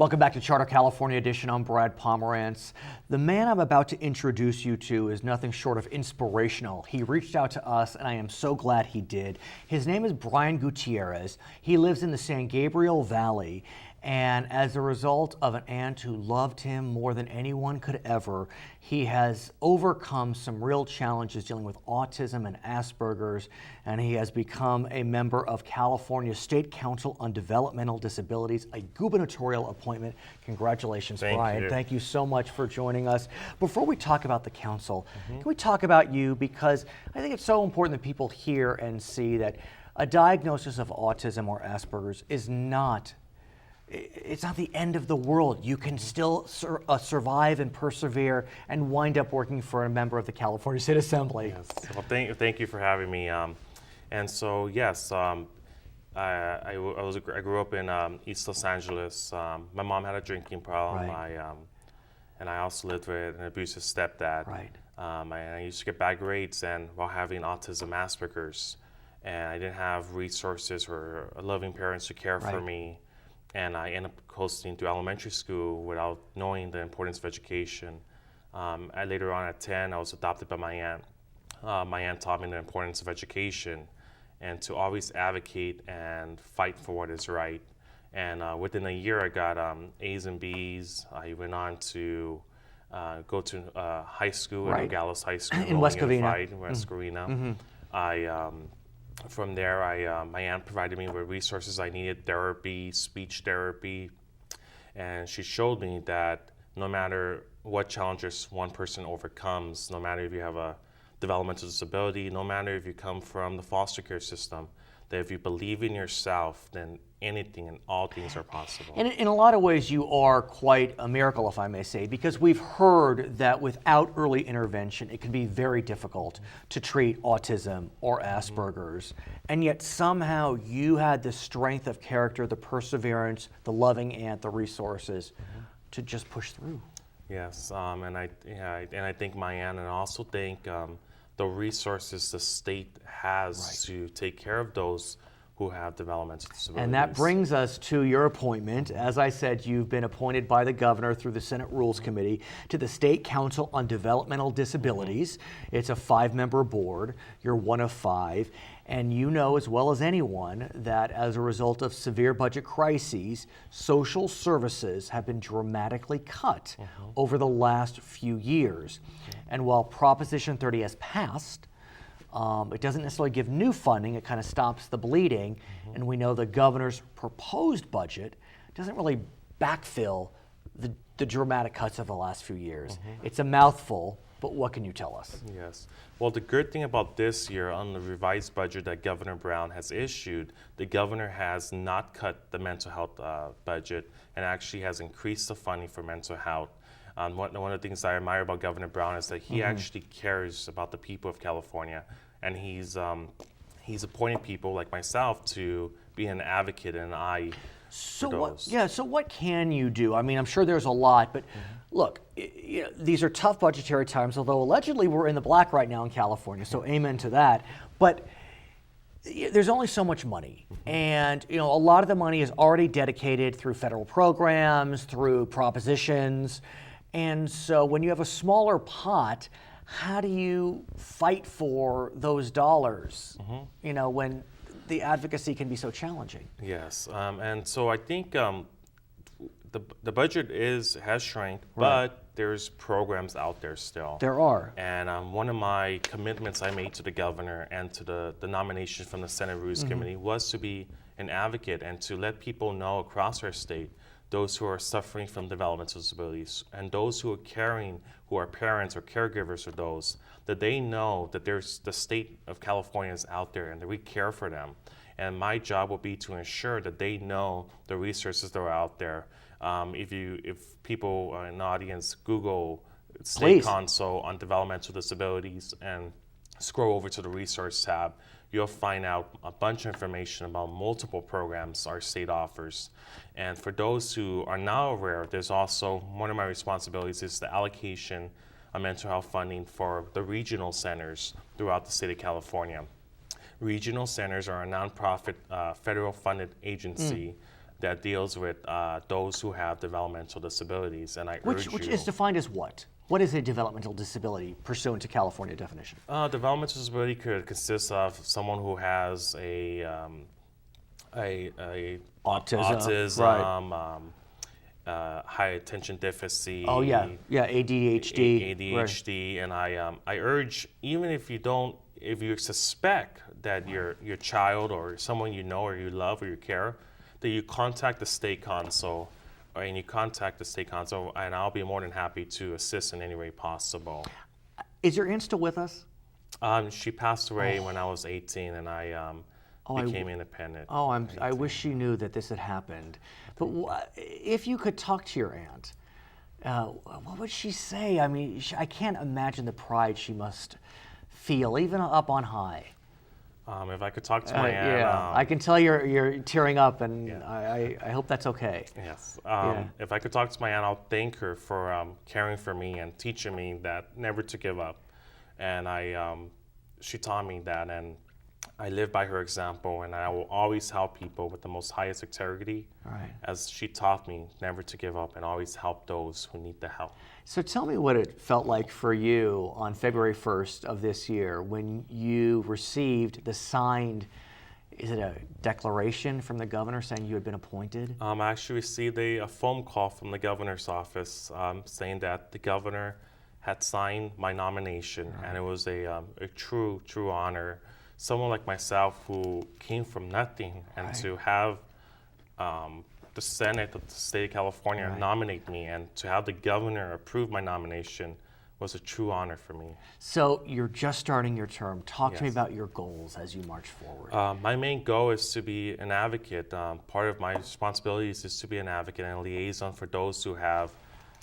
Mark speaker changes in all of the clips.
Speaker 1: Welcome back to Charter California Edition. I'm Brad Pomerance. The man I'm about to introduce you to is nothing short of inspirational. He reached out to us, and I am so glad he did. His name is Brian Gutierrez. He lives in the San Gabriel Valley, and as a result of an aunt who loved him more than anyone could ever, he has overcome some real challenges dealing with autism and Asperger's, and he has become a member of California's State Council on Developmental Disabilities, a gubernatorial appointment. Congratulations, Brian. Thank you so much for joining us. Before we talk about the council, can we talk about you? Because I think it's so important that people hear and see that a diagnosis of autism or Asperger's is not the end of the world. You can still survive and persevere and wind up working for a member of the California State Assembly.
Speaker 2: Yes. Well, thank you for having me. And so, yes, I grew up in East Los Angeles. My mom had a drinking problem.
Speaker 1: Right.
Speaker 2: And I also lived with an abusive stepdad.
Speaker 1: Right.
Speaker 2: I used to get bad grades and while having autism, Asperger's, and I didn't have resources or loving parents to care for me. And I ended up coasting through elementary school without knowing the importance of education. Later on at 10, I was adopted by my aunt. My aunt taught me the importance of education and to always advocate and fight for what is right. And within a year, I got A's and B's. I went on to go to high school, at Nogales High School
Speaker 1: in West Covina.
Speaker 2: From there, my aunt provided me with resources I needed: therapy, speech therapy, and she showed me that no matter what challenges one person overcomes, no matter if you have a developmental disability, no matter if you come from the foster care system, that if you believe in yourself, then anything and all things are possible.
Speaker 1: And in a lot of ways, you are quite a miracle, if I may say, because we've heard that without early intervention, it can be very difficult to treat autism or Asperger's. And yet somehow you had the strength of character, the perseverance, the loving aunt, the resources to just push through.
Speaker 2: Yes, and I thank my aunt, and I also thank the resources the state has to take care of those who have developmental disabilities.
Speaker 1: And that brings us to your appointment. As I said, you've been appointed by the governor through the Senate Rules Committee to the State Council on Developmental Disabilities. It's a 5-member board. You're one of 5. And you know as well as anyone that as a result of severe budget crises, social services have been dramatically cut over the last few years. And while Proposition 30 has passed, it doesn't necessarily give new funding, it kind of stops the bleeding, and we know the governor's proposed budget doesn't really backfill the dramatic cuts of the last few years. It's a mouthful, but what can you tell us?
Speaker 2: Yes. Well, the good thing about this year on the revised budget that Governor Brown has issued, the governor has not cut the mental health budget and actually has increased the funding for mental health. One of the things I admire about Governor Brown is that he actually cares about the people of California, and he's appointed people like myself to be an advocate and an eye for those.
Speaker 1: So what can you do? I mean, I'm sure there's a lot, but look, these are tough budgetary times, although allegedly we're in the black right now in California, so amen to that. But there's only so much money, and a lot of the money is already dedicated through federal programs, through propositions. And so when you have a smaller pot, how do you fight for those dollars, when the advocacy can be so challenging?
Speaker 2: Yes, and so I think the budget has shrank, but there's programs out there still.
Speaker 1: There are.
Speaker 2: And one of my commitments I made to the governor and to the nomination from the Senate Rules Committee was to be an advocate and to let people know across our state, those who are suffering from developmental disabilities and those who are parents or caregivers of those, that they know that there's the state of California is out there and that we care for them. And my job will be to ensure that they know the resources that are out there. If people in the audience Google State Council on Developmental Disabilities and scroll over to the resource tab, you'll find out a bunch of information about multiple programs our state offers. And for those who are now aware, there's also one of my responsibilities is the allocation of mental health funding for the regional centers throughout the state of California. Regional centers are a nonprofit, federal funded agency that deals with those who have developmental disabilities. And I
Speaker 1: Which
Speaker 2: urge you.
Speaker 1: is defined as what? What is a developmental disability pursuant to California definition?
Speaker 2: Developmental disability could consist of someone who has a
Speaker 1: Autism,
Speaker 2: high attention deficit.
Speaker 1: Oh yeah, ADHD.
Speaker 2: ADHD, and I urge, even if you suspect that your child or someone you know or you love or you care, that you contact the state council, and I'll be more than happy to assist in any way possible.
Speaker 1: Is your aunt still with us?
Speaker 2: She passed away when I was 18, and I became independent.
Speaker 1: I wish she knew that this had happened. But if you could talk to your aunt, what would she say? I mean, I can't imagine the pride she must feel, even up on high.
Speaker 2: If I could talk to my aunt.
Speaker 1: I can tell you're tearing up, and I hope that's okay.
Speaker 2: Yes. If I could talk to my aunt, I'll thank her for caring for me and teaching me that never to give up. And she taught me that, and I live by her example, and I will always help people with the most highest integrity, as she taught me never to give up and always help those who need the help.
Speaker 1: So tell me what it felt like for you on February 1st of this year when you received the signed, is it a declaration from the governor saying you had been appointed?
Speaker 2: I actually received a phone call from the governor's office saying that the governor had signed my nomination, and it was a true honor. Someone like myself who came from nothing, and to have the Senate of the state of California nominate me, and to have the governor approve my nomination was a true honor for me.
Speaker 1: So you're just starting your term. Talk to me about your goals as you march forward.
Speaker 2: My main goal is to be an advocate. Part of my responsibilities is to be an advocate and a liaison for those who have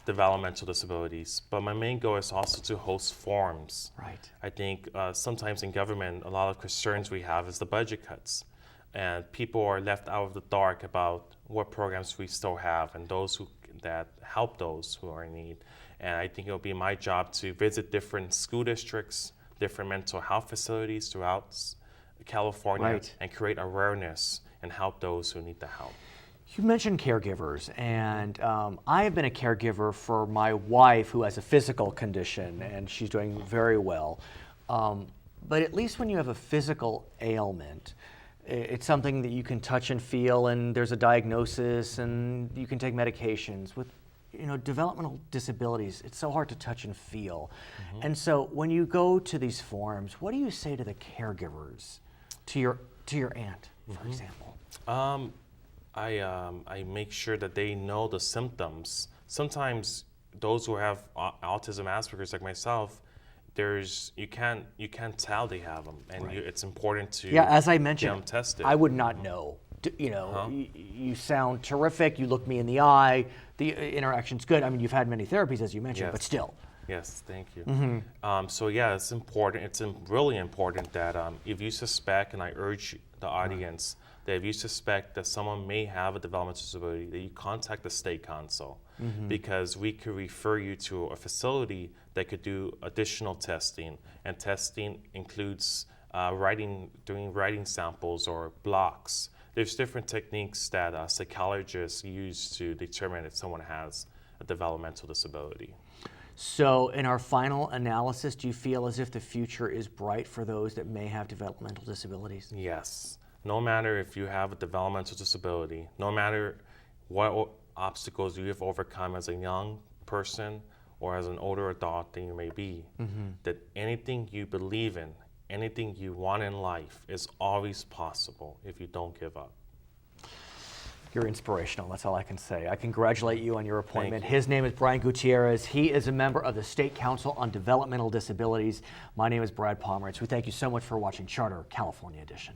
Speaker 2: developmental disabilities. But my main goal is also to host forums. I think sometimes in government, a lot of concerns we have is the budget cuts. And people are left out of the dark about what programs we still have and those that help those who are in need. And I think it'll be my job to visit different school districts, different mental health facilities throughout California, and create awareness and help those who need the help.
Speaker 1: You mentioned caregivers, and I have been a caregiver for my wife who has a physical condition, and she's doing very well. But at least when you have a physical ailment, it's something that you can touch and feel, and there's a diagnosis, and you can take medications. With developmental disabilities, it's so hard to touch and feel. And so when you go to these forums, what do you say to the caregivers, to your aunt, for example?
Speaker 2: I make sure that they know the symptoms. Sometimes those who have autism, Asperger's, like myself, you can't tell they have them, and it's important to
Speaker 1: as I mentioned,
Speaker 2: get them tested.
Speaker 1: I would not know. You sound terrific. You look me in the eye. The interaction's good. I mean, you've had many therapies, as you mentioned, but still.
Speaker 2: Yes, thank you. So it's important. It's really important that if you suspect, and I urge the audience, that if you suspect that someone may have a developmental disability, that you contact the state council, because we could refer you to a facility that could do additional testing, and testing includes doing writing samples or blocks. There's different techniques that psychologists use to determine if someone has a developmental disability.
Speaker 1: So in our final analysis, do you feel as if the future is bright for those that may have developmental disabilities?
Speaker 2: Yes. No matter if you have a developmental disability, no matter what obstacles you have overcome as a young person or as an older adult than you may be, that anything you believe in, anything you want in life is always possible if you don't give up.
Speaker 1: You're inspirational, that's all I can say. I congratulate you on your appointment.
Speaker 2: Thank you.
Speaker 1: His name is Brian Gutierrez. He is a member of the State Council on Developmental Disabilities. My name is Brad Pomerance. We thank you so much for watching Charter California Edition.